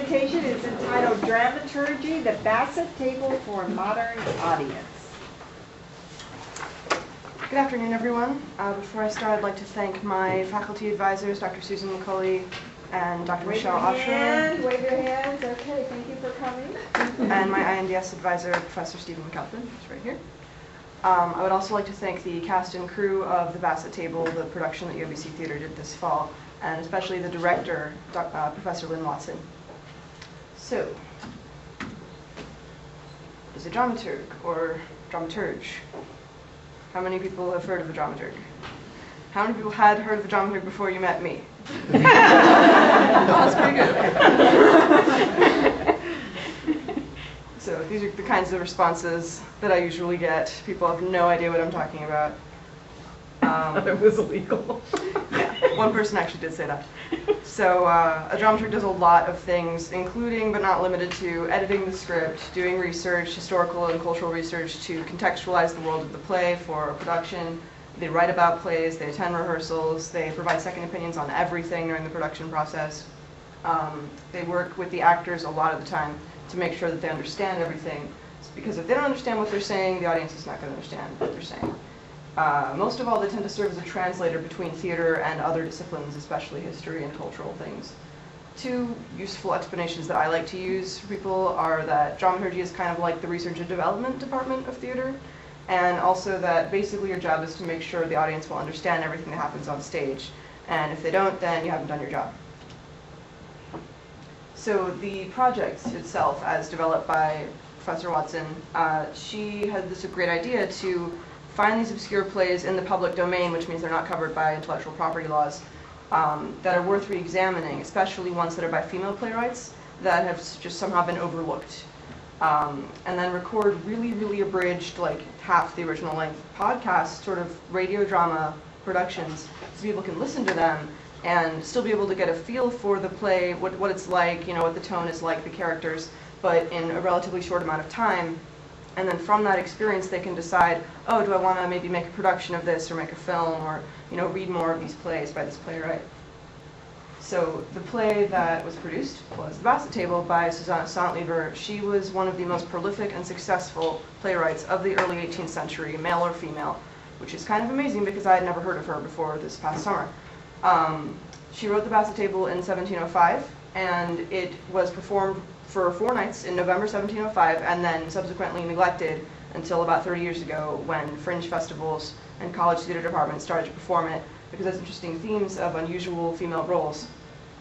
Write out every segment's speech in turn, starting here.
presentation is entitled Dramaturgy, the Basset Table for a Modern Audience. Good afternoon, everyone. Before I start, I'd like to thank my faculty advisors, Dr. Susan McCauley and Dr. Michelle Oshra. Wave your hands. Okay, thank you for coming. And my INDS advisor, Professor Stephen McAlpin, who's right here. I would also like to thank the cast and crew of the Basset Table, the production that UBC Theater did this fall, and especially the director, Professor Lynn Watson. So, is a dramaturg or dramaturge? How many people have heard of a dramaturg? How many people had heard of a dramaturg before you met me? Oh, that's pretty good. So these are the kinds of responses that I usually get. People have no idea what I'm talking about. It was illegal. Yeah, one person actually did say that. So a dramaturg does a lot of things, including but not limited to editing the script, doing research, historical and cultural research to contextualize the world of the play for production. They write about plays, they attend rehearsals, they provide second opinions on everything during the production process. They work with the actors a lot of the time to make sure that they understand everything. Because if they don't understand what they're saying, the audience is not going to understand what they're saying. Most of all, they tend to serve as a translator between theater and other disciplines, especially history and cultural things. Two useful explanations that I like to use for people are that dramaturgy is kind of like the research and development department of theater, and also that basically your job is to make sure the audience will understand everything that happens on stage. And if they don't, then you haven't done your job. So the project itself, as developed by Professor Watson, she had this great idea to find these obscure plays in the public domain, which means they're not covered by intellectual property laws, that are worth re-examining, especially ones that are by female playwrights that have just somehow been overlooked. And then record really, really abridged, like half the original length podcast, sort of radio drama productions, so people can listen to them and still be able to get a feel for the play, what it's like, you know, what the tone is like, the characters, but in a relatively short amount of time. And then from that experience, they can decide, oh, do I want to maybe make a production of this or make a film or, you know, read more of these plays by this playwright. So the play that was produced was The Basset Table by Susanna Sontlever. She was one of the most prolific and successful playwrights of the early 18th century, male or female, which is kind of amazing because I had never heard of her before this past summer. She wrote The Basset Table in 1705, and it was performed for 4 nights in November 1705, and then subsequently neglected until about 30 years ago when fringe festivals and college theater departments started to perform it because it has interesting themes of unusual female roles,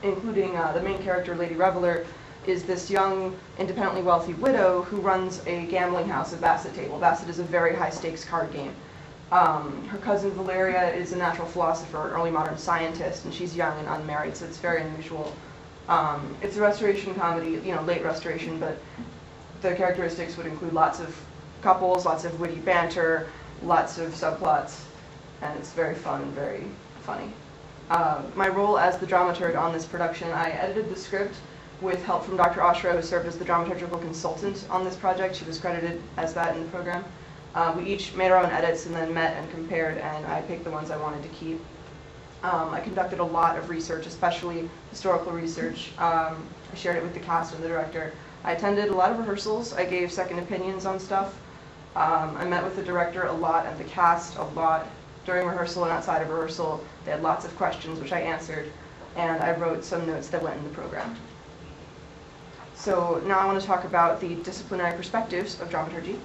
including the main character, Lady Reveler, is this young, independently wealthy widow who runs a gambling house, a Basset Table. Basset is a very high-stakes card game. Her cousin Valeria is a natural philosopher, an early modern scientist, and she's young and unmarried, so it's very unusual. It's a restoration comedy, you know, late restoration, but the characteristics would include lots of couples, lots of witty banter, lots of subplots, and it's very fun and very funny. My role as the dramaturg on this production, I edited the script with help from Dr. Oshra, who served as the dramaturgical consultant on this project. She was credited as that in the program. We each made our own edits and then met and compared, and I picked the ones I wanted to keep. I conducted a lot of research, especially historical research. I shared it with the cast and the director. I attended a lot of rehearsals. I gave second opinions on stuff. I met with the director a lot and the cast a lot during rehearsal and outside of rehearsal. They had lots of questions, which I answered, and I wrote some notes that went in the program. So now I want to talk about the disciplinary perspectives of dramaturgy.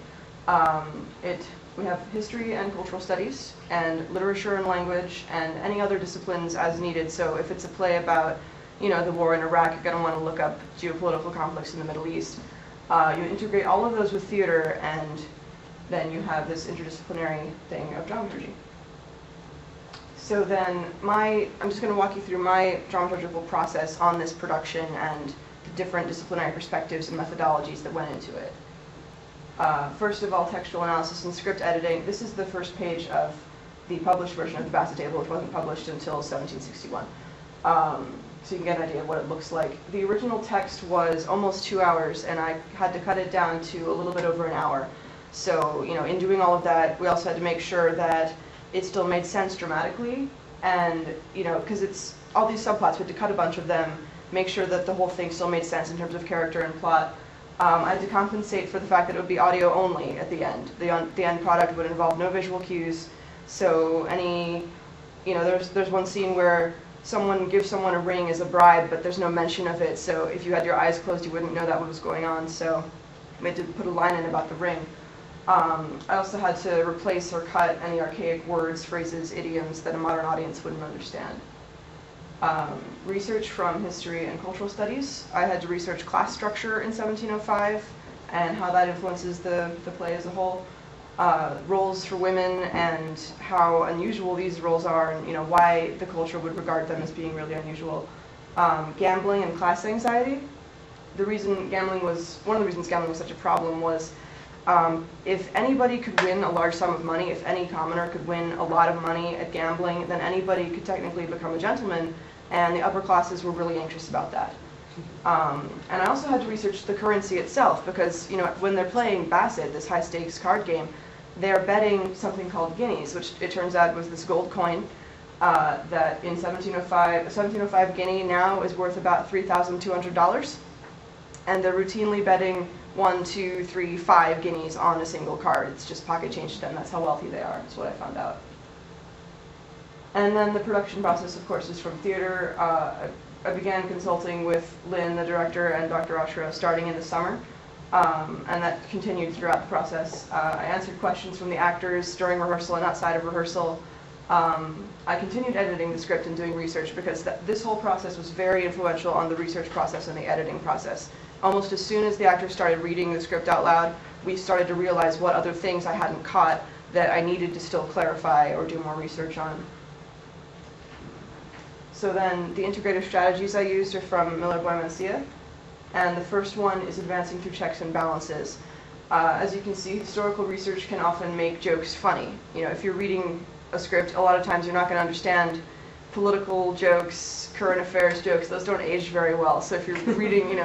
We have history and cultural studies, and literature and language, and any other disciplines as needed. So if it's a play about, you know, the war in Iraq, you're going to want to look up geopolitical conflicts in the Middle East. You integrate all of those with theater, and then you have this interdisciplinary thing of dramaturgy. So then I'm just going to walk you through my dramaturgical process on this production and the different disciplinary perspectives and methodologies that went into it. First of all, textual analysis and script editing. This is the first page of the published version of the Basset Table, which wasn't published until 1761. So you can get an idea of what it looks like. The original text was almost 2 hours, and I had to cut it down to a little bit over an hour. So, you know, in doing all of that, we also had to make sure that it still made sense dramatically, and, you know, because it's all these subplots, we had to cut a bunch of them, make sure that the whole thing still made sense in terms of character and plot. I had to compensate for the fact that it would be audio only at the end. The end product would involve no visual cues, so there's one scene where someone gives someone a ring as a bribe, but there's no mention of it, so if you had your eyes closed, you wouldn't know that what was going on, so we had to put a line in about the ring. I also had to replace or cut any archaic words, phrases, idioms that a modern audience wouldn't understand. Research from history and cultural studies. I had to research class structure in 1705 and how that influences the play as a whole. Roles for women and how unusual these roles are, and why the culture would regard them as being really unusual. Gambling and class anxiety. One of the reasons gambling was such a problem was if anybody could win a large sum of money, if any commoner could win a lot of money at gambling, then anybody could technically become a gentleman, and the upper classes were really anxious about that. And I also had to research the currency itself, because when they're playing Basset, this high-stakes card game, they're betting something called guineas, which it turns out was this gold coin that in 1705 guinea now is worth about $3,200, and they're routinely betting 1, 2, 3, 5 guineas on a single card. It's just pocket change to them. That's how wealthy they are. That's what I found out. And then the production process, of course, is from theater. I began consulting with Lynn, the director, and Dr. Oshro starting in the summer, and that continued throughout the process. I answered questions from the actors during rehearsal and outside of rehearsal. I continued editing the script and doing research because this whole process was very influential on the research process and the editing process. Almost as soon as the actors started reading the script out loud, we started to realize what other things I hadn't caught that I needed to still clarify or do more research on. So then the integrative strategies I used are from Miller-Boymancia, and the first one is advancing through checks and balances. As you can see, historical research can often make jokes funny. If you're reading a script, a lot of times you're not going to understand political jokes, current affairs jokes. Those don't age very well. So if you're reading,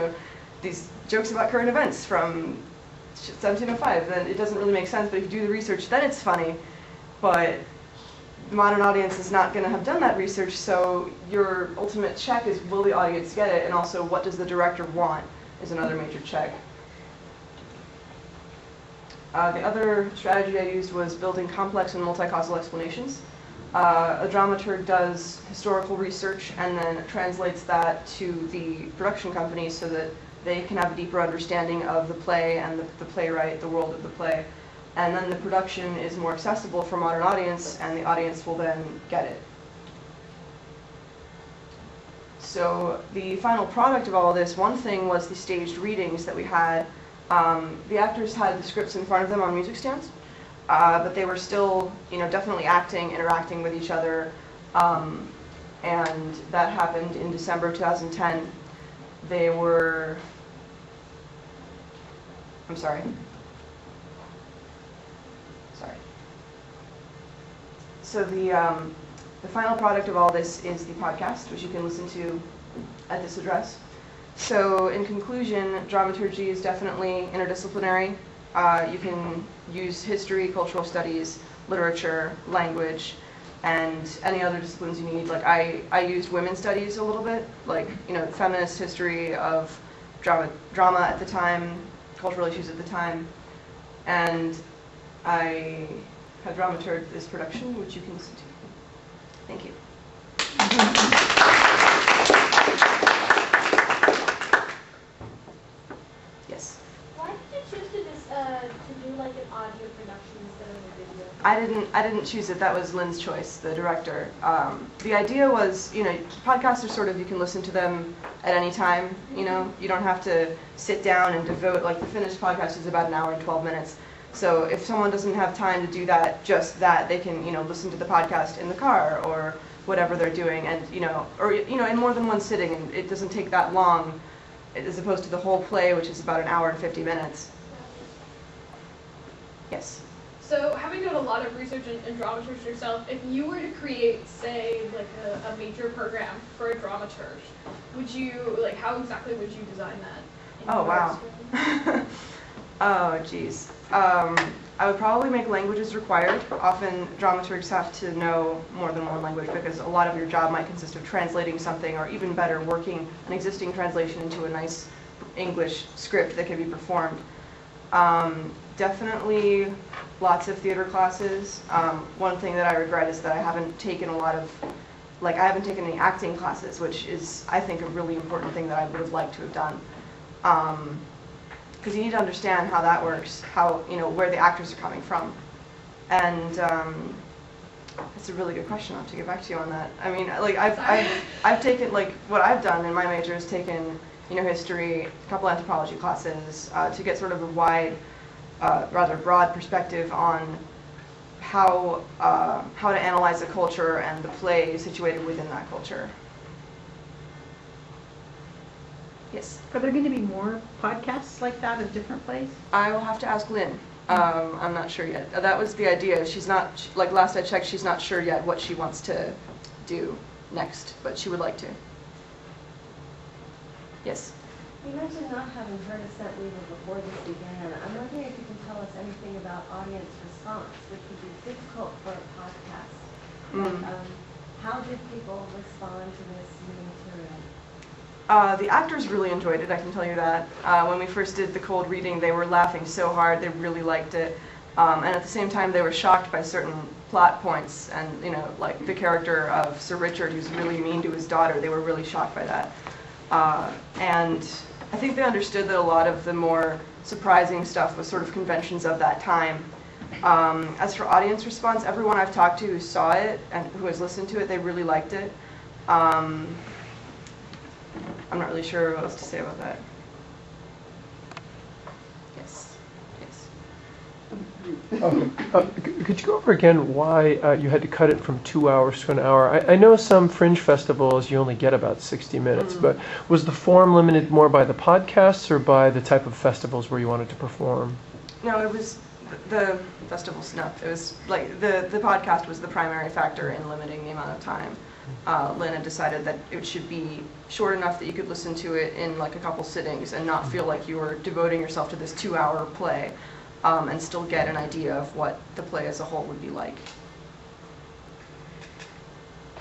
these jokes about current events from 1705, then it doesn't really make sense. But if you do the research, then it's funny. But the modern audience is not going to have done that research, so your ultimate check is, will the audience get it? And also, what does the director want is another major check. The other strategy I used was building complex and multi-causal explanations. A dramaturg does historical research and then translates that to the production company so that they can have a deeper understanding of the play and the playwright, the world of the play. And then the production is more accessible for a modern audience, and the audience will then get it. So the final product of all this, one thing was the staged readings that we had. The actors had the scripts in front of them on music stands, but they were still, definitely acting, interacting with each other, and that happened in December 2010. They were, Sorry. So the final product of all this is the podcast, which you can listen to at this address. So in conclusion, dramaturgy is definitely interdisciplinary. You can use history, cultural studies, literature, language, and any other disciplines you need. Like I used women's studies a little bit, like feminist history of drama at the time, cultural issues at the time, and I have dramaturged this production, which you can listen to. Thank you. Yes? Why did you choose to do like an audio production instead of a video? I didn't choose it. That was Lynn's choice, the director. The idea was, podcasts are sort of, you can listen to them at any time. You don't have to sit down and devote, like the finished podcast is about an hour and 12 minutes. So if someone doesn't have time to do that, they can, listen to the podcast in the car or whatever they're doing, and in more than one sitting, and it doesn't take that long, as opposed to the whole play, which is about an hour and 50 minutes. Yes. So having done a lot of research and dramaturgy yourself, if you were to create, say, like a major program for a dramaturge, would you, how exactly would you design that? Oh, wow. Oh, geez. I would probably make languages required. Often dramaturgs have to know more than one language because a lot of your job might consist of translating something, or even better, working an existing translation into a nice English script that can be performed. Definitely lots of theater classes. One thing that I regret is that I haven't taken I haven't taken any acting classes, which is, I think, a really important thing that I would have liked to have done. Because you need to understand how that works, where the actors are coming from. And that's a really good question. I'll have to get back to you on that. I mean, I've taken, what I've done in my major is taken, history, a couple anthropology classes, to get sort of a wide, rather broad perspective on how to analyze a culture and the play situated within that culture. Yes. Are there going to be more podcasts like that of different plays? I will have to ask Lynn. I'm not sure yet. That was the idea. She's not, last I checked, she's not sure yet what she wants to do next, but she would like to. Yes. You mentioned not having heard a set leader before this began. I'm wondering if you can tell us anything about audience response, which would be difficult for a podcast. How did people respond to this new material? The actors really enjoyed it, I can tell you that. When we first did the cold reading, they were laughing so hard, they really liked it. And at the same time, they were shocked by certain plot points. And, like the character of Sir Richard, who's really mean to his daughter, they were really shocked by that. And I think they understood that a lot of the more surprising stuff was sort of conventions of that time. As for audience response, everyone I've talked to who saw it and who has listened to it, they really liked it. I'm not really sure what else to say about that. Yes. Could you go over again why you had to cut it from 2 hours to an hour? I know some fringe festivals you only get about 60 minutes, but was the form limited more by the podcasts or by the type of festivals where you wanted to perform? No, it was the festival snuff. It was like the podcast was the primary factor in limiting the amount of time. Lynn had decided that it should be short enough that you could listen to it in like a couple sittings and not feel like you were devoting yourself to this 2-hour play, and still get an idea of what the play as a whole would be like.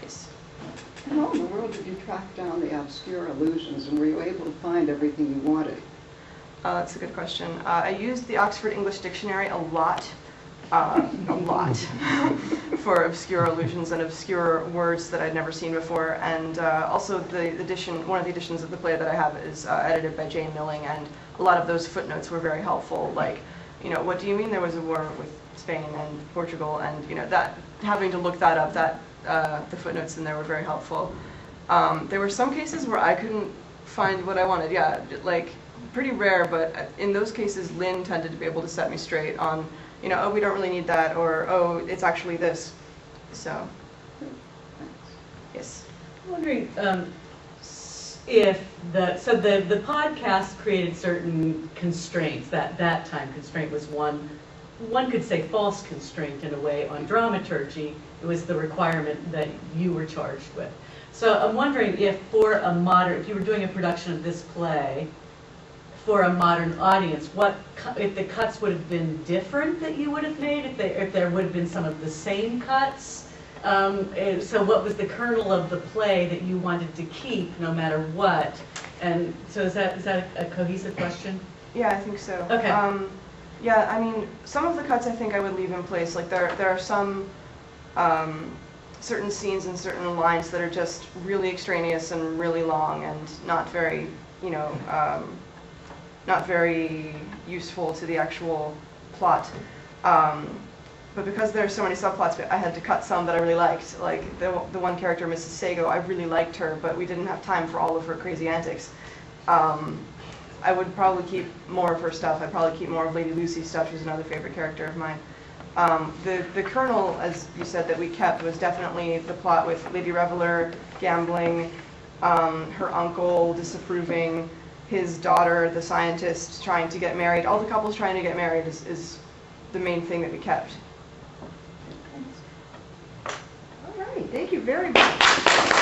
Yes. How in the world did you track down the obscure allusions, and were you able to find everything you wanted? That's a good question. I used the Oxford English Dictionary a lot, for obscure allusions and obscure words that I'd never seen before. And also one of the editions of the play that I have is edited by Jane Milling, and a lot of those footnotes were very helpful. Like, what do you mean there was a war with Spain and Portugal? And, that having to look that up, the footnotes in there were very helpful. There were some cases where I couldn't find what I wanted. Yeah, like, pretty rare, but in those cases, Lynn tended to be able to set me straight on, oh, we don't really need that, or, oh, it's actually this. So, yes. I'm wondering if the podcast created certain constraints. That time constraint was one could say false constraint in a way on dramaturgy. It was the requirement that you were charged with. So I'm wondering if if you were doing a production of this play for a modern audience, if the cuts would have been different that you would have made, if there would have been some of the same cuts. So what was the kernel of the play that you wanted to keep no matter what? And so is that a cohesive question? Yeah, I think so. Okay. Yeah, I mean, some of the cuts I think I would leave in place. Like there are some certain scenes and certain lines that are just really extraneous and really long and not very, not very useful to the actual plot. But because there are so many subplots, I had to cut some that I really liked. Like the one character, Mrs. Sago, I really liked her, but we didn't have time for all of her crazy antics. I would probably keep more of her stuff. I'd probably keep more of Lady Lucy's stuff. She's another favorite character of mine. The kernel, as you said, that we kept was definitely the plot with Lady Reveler gambling, her uncle disapproving, his daughter, the scientist, trying to get married. All the couples trying to get married is the main thing that we kept. All right, thank you very much.